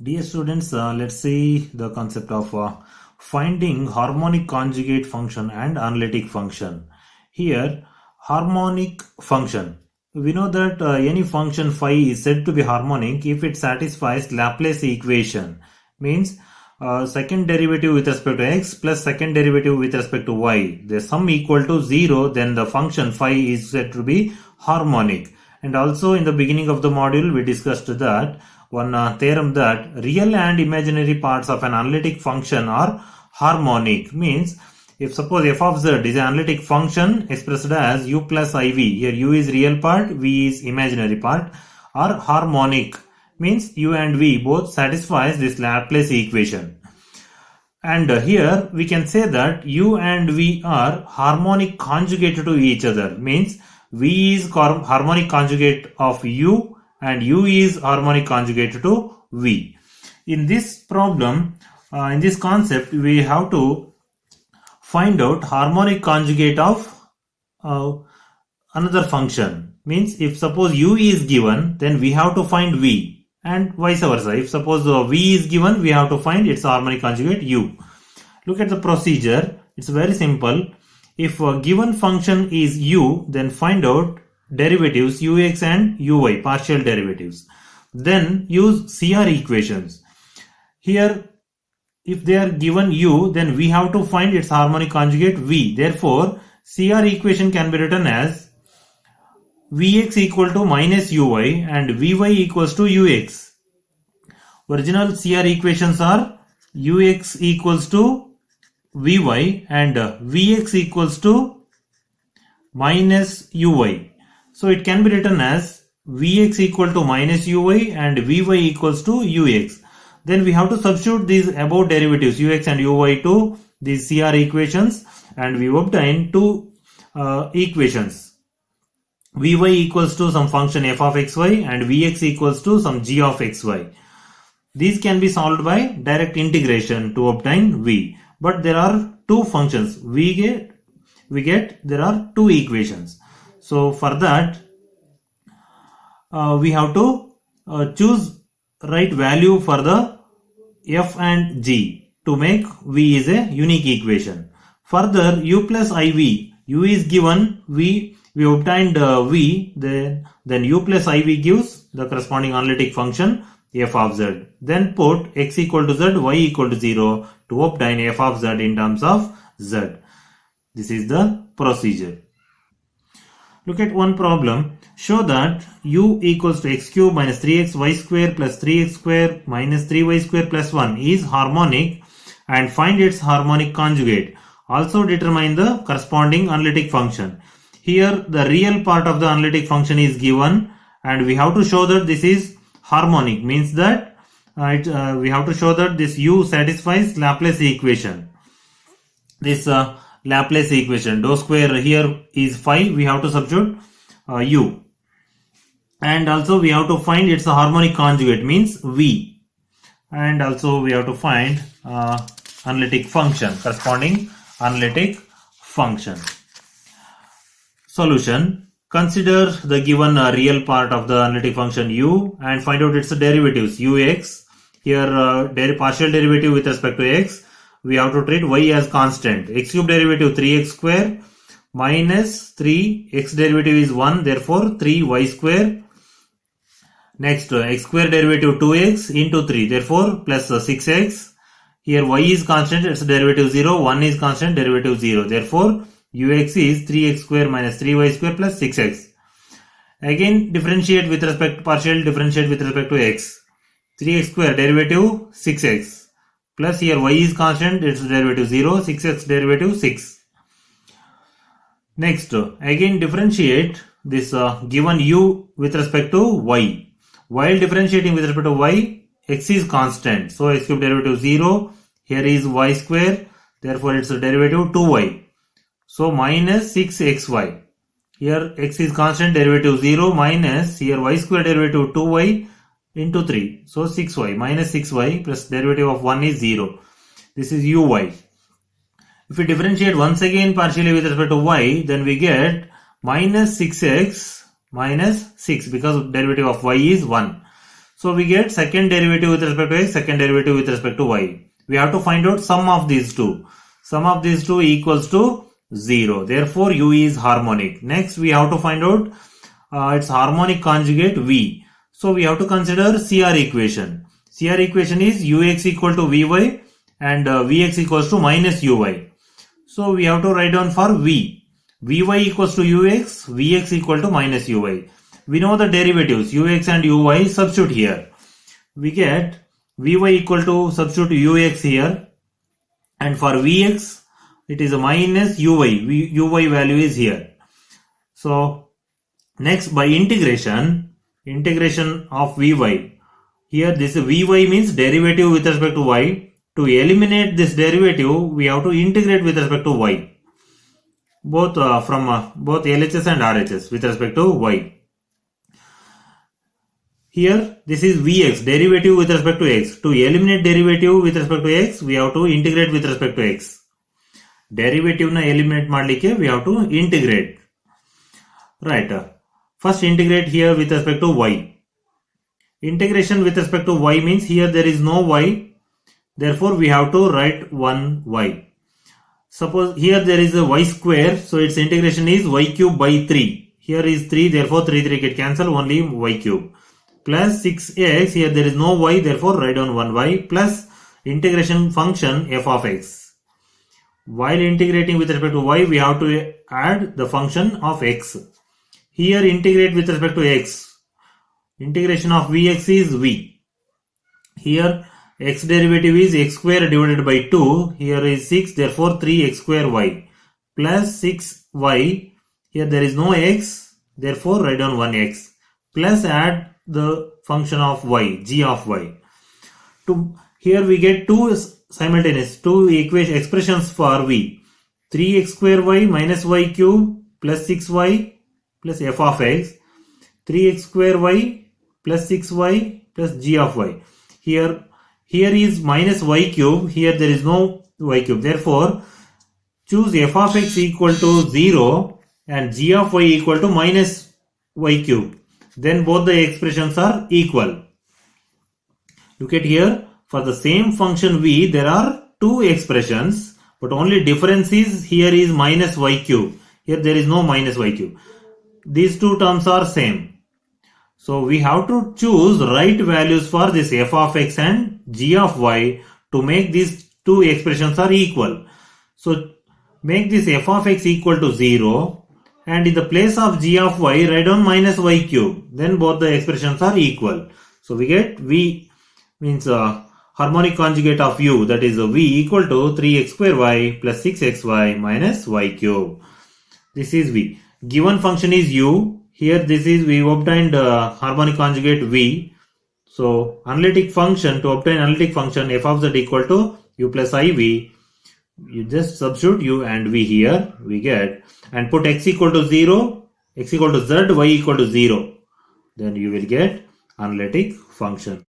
Dear students, let's see the concept of finding harmonic conjugate function and analytic function. Here, harmonic function. We know that any function phi is said to be harmonic if it satisfies Laplace equation. Means second derivative with respect to x plus second derivative with respect to y. The sum equal to 0, then the function phi is said to be harmonic. And also in the beginning of the module, we discussed that one theorem that real and imaginary parts of an analytic function are harmonic. Means if suppose f of z is an analytic function expressed as u plus iv, here u is real part, v is imaginary part, are harmonic. Means u and v both satisfies this Laplace equation. And here we can say that u and v are harmonic conjugate to each other. Means v is harmonic conjugate of u and u is harmonic conjugate to v. In this problem, in this concept, we have to find out harmonic conjugate of another function. Means if suppose u is given, then we have to find v, and vice versa. If suppose v is given, we have to find its harmonic conjugate u. Look at the procedure. It's very simple. If a given function is u, then find out derivatives ux and uy, partial derivatives. Then use CR equations. Here, if they are given u, then we have to find its harmonic conjugate v. Therefore, CR equation can be written as vx equal to minus uy and vy equals to ux. Original CR equations are ux equals to vy and vx equals to minus uy. So it can be written as vx equal to minus uy and vy equals to ux. Then we have to substitute these above derivatives ux and uy to these CR equations, and we obtain two equations. Vy equals to some function f of xy and vx equals to some g of xy. These can be solved by direct integration to obtain v. But there are two functions we get there are two equations. So for that, we have to choose right value for the f and g to make v is a unique equation. Further, u plus iv, u is given, we obtained v, then u plus iv gives the corresponding analytic function f of z. Then put x equal to z, y equal to 0 to obtain f of z in terms of z. This is the procedure. Look at one problem. Show that u equals to x cube minus 3xy square plus 3x square minus 3y square plus 1 is harmonic and find its harmonic conjugate. Also determine the corresponding analytic function. Here the real part of the analytic function is given and we have to show that this is harmonic. Means that we have to show that this u satisfies Laplace equation. This Laplace equation, dou square here is phi, we have to substitute u. And also we have to find its harmonic conjugate, means v. And also we have to find analytic function, corresponding analytic function. Solution. Consider the given real part of the analytic function u and find out its derivatives ux. Here partial derivative with respect to x, we have to treat y as constant. X cube derivative 3x square minus 3, x derivative is 1, therefore 3y square. Next, x square derivative 2x into 3, therefore plus 6x. Here y is constant, its derivative 0, 1 is constant, derivative 0. Therefore, ux is 3x square minus 3y square plus 6x. Again, differentiate with respect to partial, differentiate with respect to x. 3x square derivative 6x. Plus here y is constant, its derivative 0, 6x derivative 6. Next, again differentiate this given u with respect to y. While differentiating with respect to y, x is constant. So x cube derivative 0, here is y square, therefore its derivative 2y. So minus 6xy. Here x is constant, derivative 0 minus here y square derivative 2y into 3. So 6y minus 6y plus derivative of 1 is 0. This is uy. If we differentiate once again partially with respect to y, then we get minus 6x minus 6 because derivative of y is 1. So we get second derivative with respect to x, second derivative with respect to y. We have to find out sum of these two. Sum of these two equals to 0. Therefore, u is harmonic. Next, we have to find out its harmonic conjugate v. So we have to consider CR equation. CR equation is ux equal to vy and vx equals to minus uy. So we have to write down for v. Vy equals to ux, vx equal to minus uy. We know the derivatives ux and uy, substitute here. We get vy equal to substitute ux here, and for vx it is a minus uy. Uy value is here. So next, by integration of vy, here this vy means derivative with respect to y. To eliminate this derivative, we have to integrate with respect to y. Both from both LHS and RHS with respect to y. Here this is Vx, derivative with respect to x. To eliminate derivative with respect to x, we have to integrate with respect to x. Derivative na eliminate madlikke we have to integrate. Right. First integrate here with respect to y. Integration with respect to y means here there is no y. Therefore we have to write 1y. Suppose here there is a y square, so its integration is y cube by 3. Here is 3, therefore 3 get cancelled, only y cube. Plus 6x, here there is no y, therefore write down 1y, plus integration function f of x. While integrating with respect to y, we have to add the function of x. Here integrate with respect to x. Integration of vx is v. Here x derivative is x square divided by 2. Here is 6, therefore 3x square y. Plus 6y. Here there is no x, therefore write down 1x. Plus add the function of y, g of y. Here we get two expressions for v. 3x square y minus y cube plus 6y plus f of x. 3x square y plus 6y plus g of y. Here is minus y cube, here there is no y cube. Therefore, choose f of x equal to 0 and g of y equal to minus y cube. Then both the expressions are equal. Look at here, for the same function v, there are two expressions, but only difference is here is minus y cube. Here there is no minus y cube. These two terms are same. So we have to choose right values for this f of x and g of y to make these two expressions are equal. So make this f of x equal to 0 and in the place of g of y write down minus y cube. Then both the expressions are equal. So we get v means harmonic conjugate of u, that is v equal to 3x square y plus 6xy minus y cube. This is v. Given function is u. Here this is we obtained harmonic conjugate v. So analytic function, to obtain analytic function f of z equal to u plus iv, you just substitute u and v here, we get, and put x equal to 0, x equal to z, y equal to 0. Then you will get analytic function.